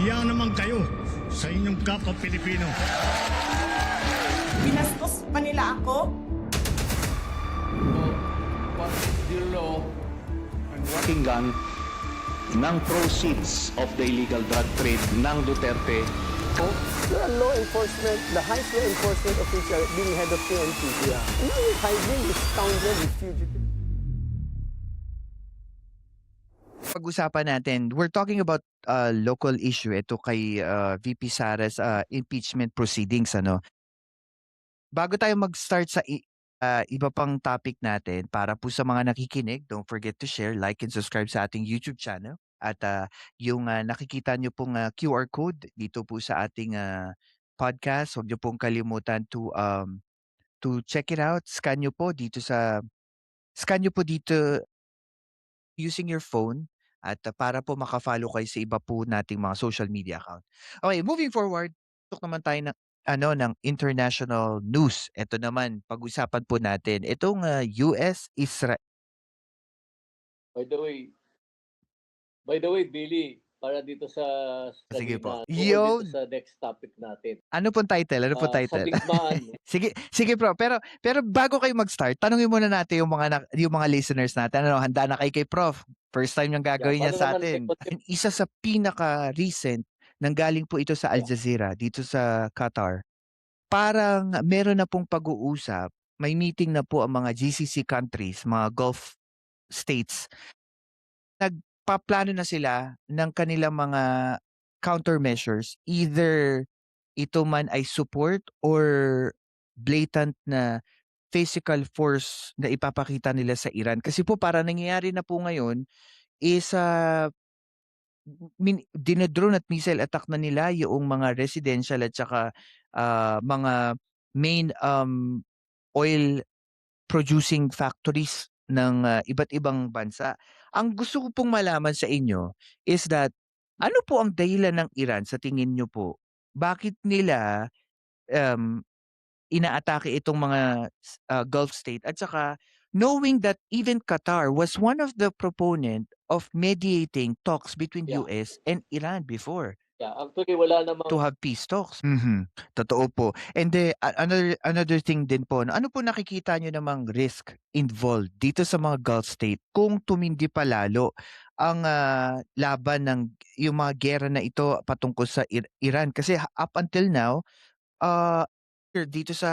Nahiya naman kayo sa inyong kapwa Pilipino. Binastos pa nila ako. What is the law and what Pakinggan ng proceeds of the illegal drug trade ng Duterte. The law enforcement, the highest law enforcement official being head of PNP. Yeah. And now you're hiding this scoundrel, this fugitive. Pag-usapan natin, we're talking about local issue. Ito kay VP Sara's impeachment proceedings. Ano? Bago tayo mag-start sa iba pang topic natin, para po sa mga nakikinig, don't forget to share, like, and subscribe sa ating YouTube channel. At yung nakikita nyo pong QR code dito po sa ating podcast, huwag nyo pong kalimutan to check it out. Scan nyo po dito using your phone at para po maka-follow kayo sa iba po nating mga social media account. Okay, moving forward, tok naman tayo ng international news. Ito naman, pag-usapan po natin itong US Israel. By the way, Billy, para dito sa Sige kanina, po. tungkol Yun. dito sa next topic natin. Ano pong title? Ano po Sa title? digmaan, Sige bro, pero bago kayo mag-start, tanungin muna natin yung mga listeners natin. Ano, handa na kayo kay Prof? First time niyang gagawin niya paano sa naman atin. Isa sa pinaka-recent, nanggaling po ito sa Al Jazeera, dito sa Qatar. Parang meron na pong pag-uusap, may meeting na po ang mga GCC countries, mga Gulf states. Nagpaplano na sila ng kanilang mga countermeasures, either ito man ay support or blatant na physical force na ipapakita nila sa Iran. Kasi po para nangyayari na po ngayon is dinodrone at missile attack na nila yung mga residential at saka mga main oil producing factories ng iba't ibang bansa. Ang gusto ko pong malaman sa inyo is that ano po ang dahilan ng Iran sa tingin nyo po? Bakit nila inaatake itong mga Gulf state at saka knowing that even Qatar was one of the proponent of mediating talks between Yeah. US and Iran before actually wala namang to have peace talks. Totoo po. And another thing din po, ano po nakikita nyo namang risk involved dito sa mga Gulf state kung tumindi pa lalo ang laban ng yung mga gera na ito patungkol sa Iran? Kasi up until now, dito sa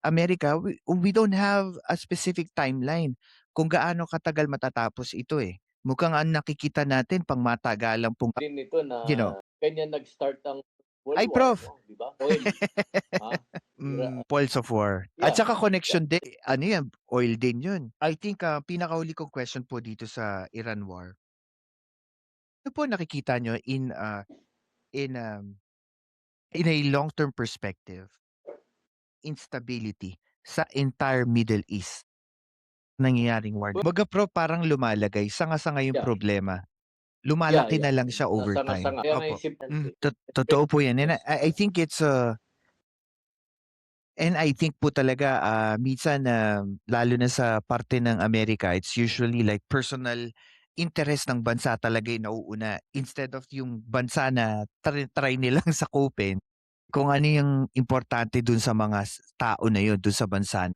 Amerika, we don't have a specific timeline kung gaano katagal matatapos ito eh. Mukhang ang nakikita natin pang matagalang pong din nito na you know. kanya nag-start ang World Ay, War, Prof. no? Di ba? Oil. Ha? Poles of war. Yeah. At saka connection din, ano yan, oil din yun. I think pinakahuli kong question po dito sa Iran war. Ano po nakikita nyo in a long-term perspective, instability sa entire Middle East nangyayaring war? Baga Pro, parang lumalagay. Sanga-sanga yung Yeah. problema. Lumalaki Yeah. na lang siya over time. Sanga-sanga. Kaya nga Opo. isip- Totoo po yan. And I think it's and I think po talaga minsan lalo na sa parte ng Amerika, it's usually like personal interest ng bansa talaga yung nauuna instead of yung bansa na try nilang sakupin kung ano yung importante dun sa mga tao na yun, dun sa bansa.